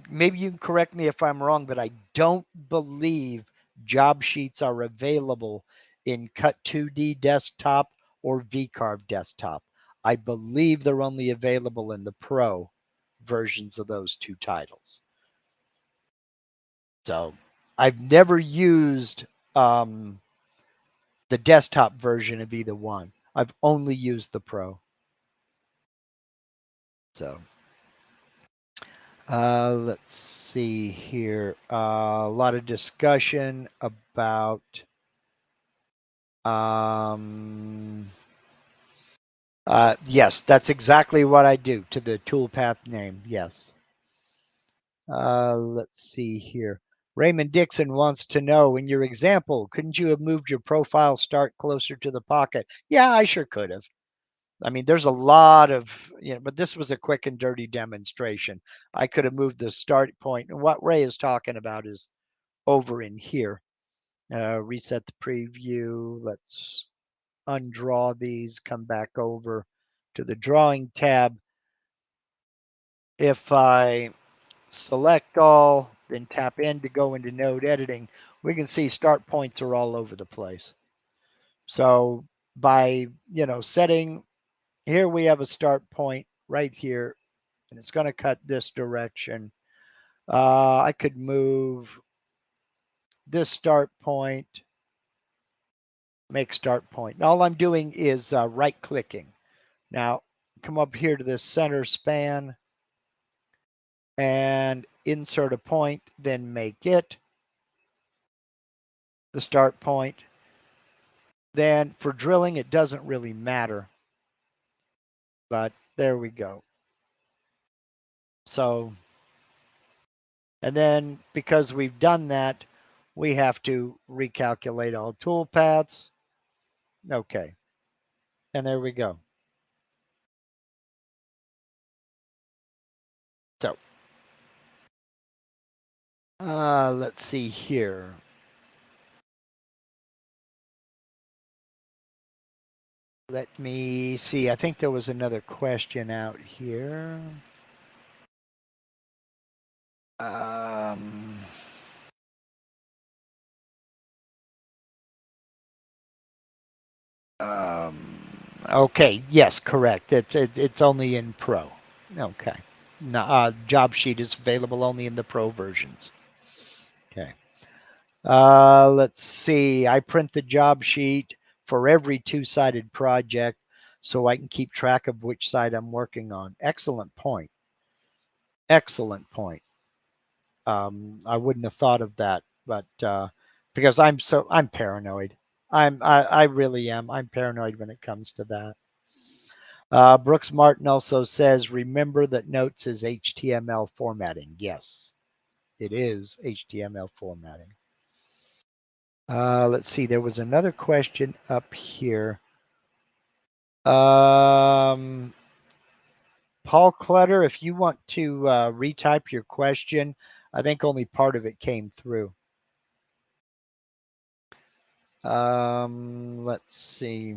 maybe you can correct me if I'm wrong, but I don't believe job sheets are available in Cut 2D desktop or VCarve desktop. I believe they're only available in the Pro versions of those two titles. So I've never used the desktop version of either one. I've only used the Pro. So let's see here. A lot of discussion about yes, that's exactly what I do to the toolpath name. Yes. Let's see here. Raymond Dixon wants to know, in your example, couldn't you have moved your profile start closer to the pocket? Yeah, I sure could have. I mean, there's a lot of, but this was a quick and dirty demonstration. I could have moved the start point. And what Ray is talking about is over in here. Reset the preview. Let's undraw these, come back over to the drawing tab. If I select all, then tap in to go into node editing, we can see start points are all over the place. So by, setting, here we have a start point right here, and it's going to cut this direction. I could move this start point, make start point. All I'm doing is right clicking. Now come up here to this center span and insert a point, then make it the start point. Then for drilling, it doesn't really matter, but there we go. So, and then because we've done that, we have to recalculate all tool paths. Okay. And there we go. So, let's see here. Let me see. I think there was another question out here. Um, um, okay. Yes, correct. It's only in Pro. Okay. No, job sheet is available only in the Pro versions. Okay. Let's see. I print the job sheet for every two-sided project so I can keep track of which side I'm working on. Excellent point. Excellent point. I wouldn't have thought of that, but because I'm paranoid. I really am. I'm paranoid when it comes to that. Brooks Martin also says, remember that notes is HTML formatting. Yes, it is HTML formatting. Let's see. There was another question up here. Paul Clutter, if you want to retype your question, I think only part of it came through. Let's see.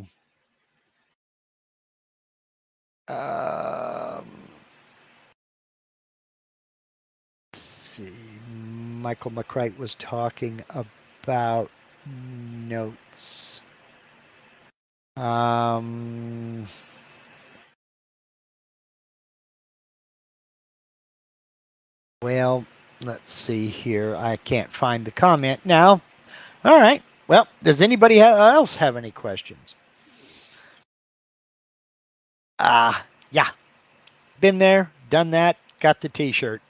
Let's see. Michael McCrite was talking about notes. Well, let's see here. I can't find the comment now. All right. Well, does anybody else have any questions? Yeah. Been there, done that, got the T-shirt.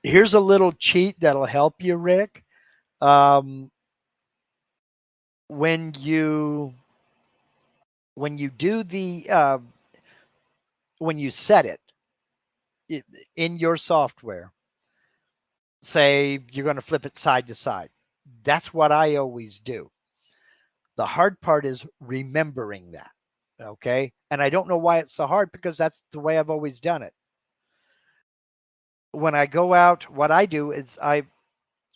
Here's a little cheat that'll help you, Rick. When you do the when you set it in your software, say you're going to flip it side to side. That's what I always do. The hard part is remembering that. Okay. And I don't know why it's so hard because that's the way I've always done it. When I go out, what I do is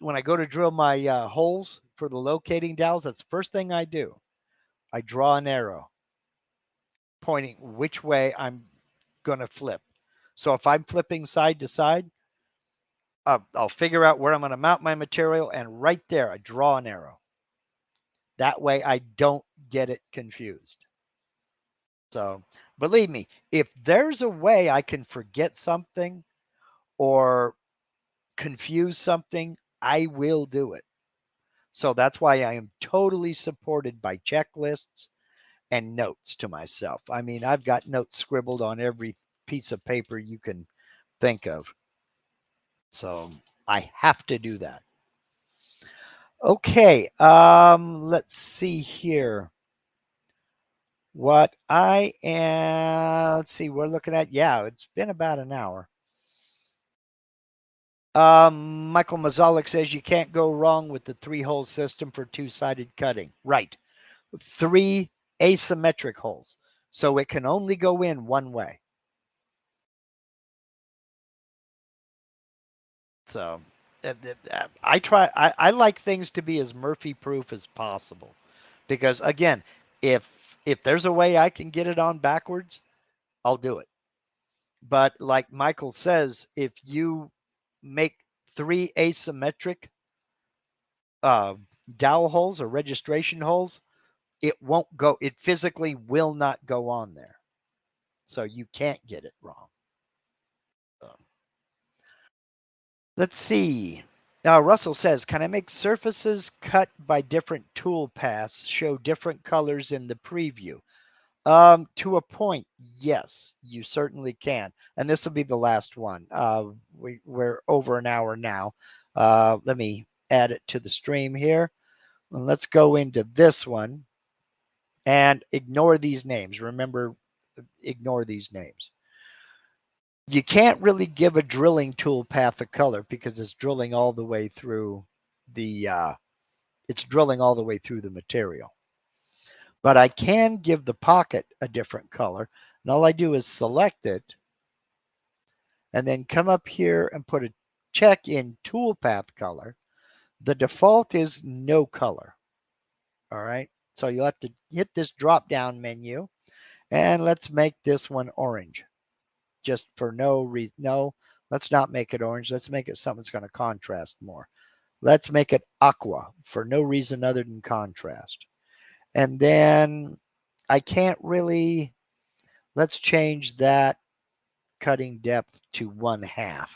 when I go to drill my holes for the locating dowels, that's the first thing I do. I draw an arrow pointing which way I'm going to flip. So if I'm flipping side to side, I'll figure out where I'm going to mount my material, and right there, I draw an arrow. That way I don't get it confused. So believe me, if there's a way I can forget something or confuse something, I will do it. So that's why I am totally supported by checklists and notes to myself. I mean, I've got notes scribbled on every piece of paper you can think of. So I have to do that. Okay, let's see here. What I am, let's see, we're looking at, yeah, it's been about an hour. Michael Mazalik says you can't go wrong with the 3-hole system for two-sided cutting. Right. 3 asymmetric holes. So it can only go in one way. So I like things to be as Murphy proof as possible, because again, if there's a way I can get it on backwards, I'll do it. But like Michael says, if you make 3 asymmetric dowel holes or registration holes, it won't go, it physically will not go on there. So you can't get it wrong. Let's see. Russell says, can I make surfaces cut by different tool paths show different colors in the preview? To a point, yes, you certainly can. And this will be the last one. We're over an hour now. Let me add it to the stream here. And let's go into this one and ignore these names. Remember, ignore these names. You can't really give a drilling tool path a color because it's drilling all the way through the material. But I can give the pocket a different color. And all I do is select it and then come up here and put a check in toolpath color. The default is no color. All right. So you'll have to hit this drop down menu and let's make this one orange just for no reason. No, let's not make it orange. Let's make it something that's going to contrast more. Let's make it aqua for no reason other than contrast. And then I can't really, let's change that cutting depth to 1/2.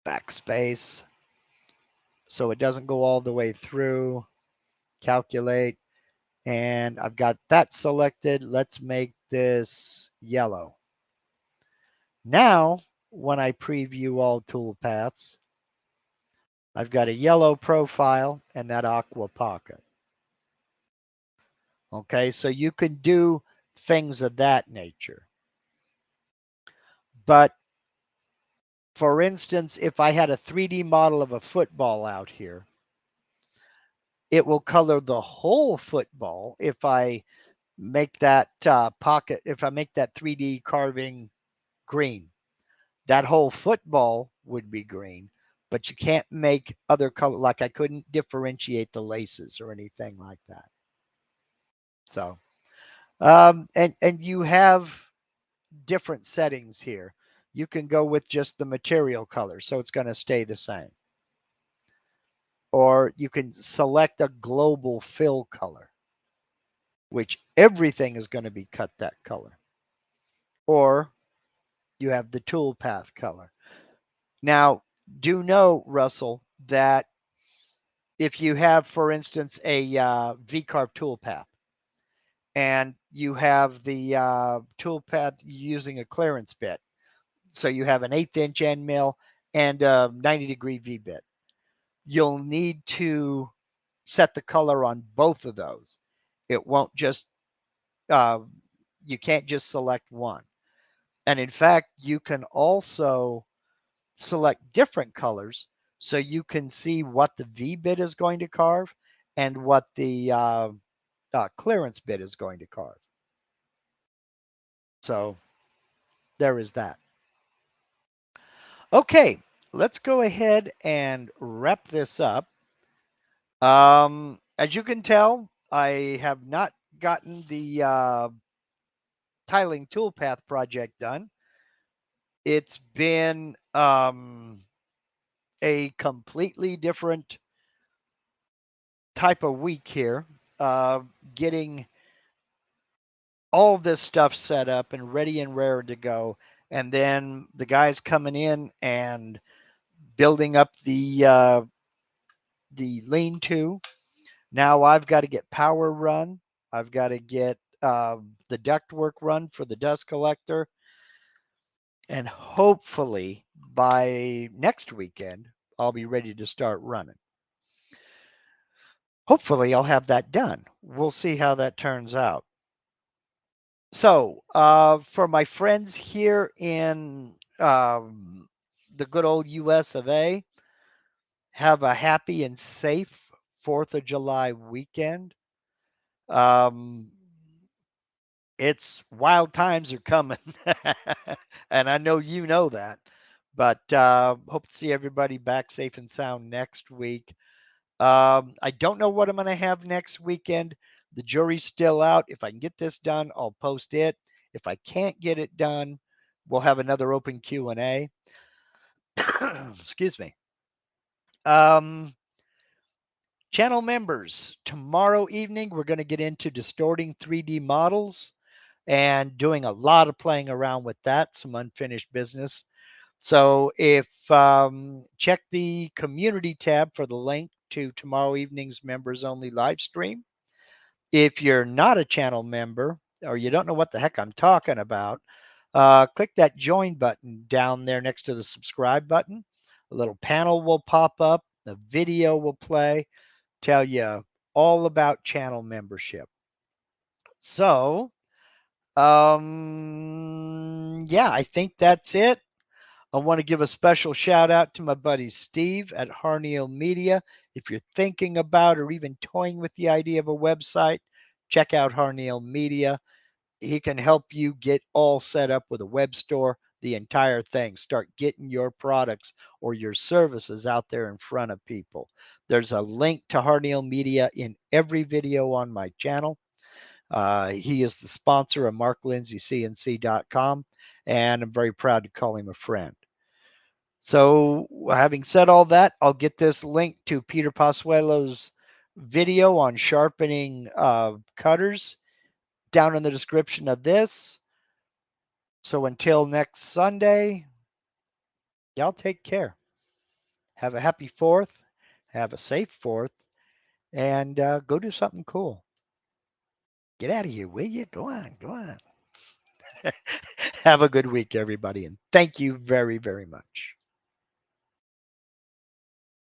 Backspace. So it doesn't go all the way through. Calculate. And I've got that selected. Let's make this yellow. Now, when I preview all toolpaths, I've got a yellow profile and that aqua pocket. Okay, so you can do things of that nature. But for instance, if I had a 3D model of a football out here, it will color the whole football if I make that pocket, if I make that 3D carving green. That whole football would be green, but you can't make other color, like I couldn't differentiate the laces or anything like that. So, and you have different settings here. You can go with just the material color, so it's going to stay the same. Or you can select a global fill color, which everything is going to be cut that color. Or you have the toolpath color. Now, do know, Russell, that if you have, for instance, a V-carve toolpath, and you have the toolpath using a clearance bit, so you have an 1/8 inch end mill and a 90-degree V-bit, you'll need to set the color on both of those. It won't just, you can't just select one. And in fact, you can also select different colors so you can see what the V-bit is going to carve and what the clearance bit is going to carve. So there is that. Okay, let's go ahead and wrap this up. As you can tell, I have not gotten the tiling toolpath project done. It's been a completely different type of week here, getting all this stuff set up and ready and raring to go. And then the guys coming in and building up the lean-to. Now I've got to get power run. I've got to get the ductwork run for the dust collector. And hopefully by next weekend, I'll be ready to start running. Hopefully I'll have that done. We'll see how that turns out. So for my friends here in the good old US of A, have a happy and safe 4th of July weekend. It's wild times are coming, and I know you know that. But hope to see everybody back safe and sound next week. I don't know what I'm going to have next weekend. The jury's still out. If I can get this done, I'll post it. If I can't get it done, we'll have another open Q&A. Excuse me. Channel members, tomorrow evening, we're going to get into distorting 3D models and doing a lot of playing around with that, some unfinished business. So if check the community tab for the link to tomorrow evening's members only live stream. If you're not a channel member or you don't know what the heck I'm talking about, click that join button down there next to the subscribe button. A little panel will pop up, the video will play, tell you all about channel membership. So, yeah, I think that's it. I want to give a special shout out to my buddy Steve at Harneal Media. If you're thinking about or even toying with the idea of a website, check out Harneal Media. He can help you get all set up with a web store, the entire thing. Start getting your products or your services out there in front of people. There's a link to Harneal Media in every video on my channel. He is the sponsor of Mark Lindsay CNC.com, and I'm very proud to call him a friend. So, having said all that, I'll get this link to Peter Posuelo's video on sharpening cutters down in the description of this. So, until next Sunday, y'all take care. Have a happy 4th, have a safe 4th, and go do something cool. Get out of here, will you? Go on, go on. Have a good week, everybody, and thank you very, very much.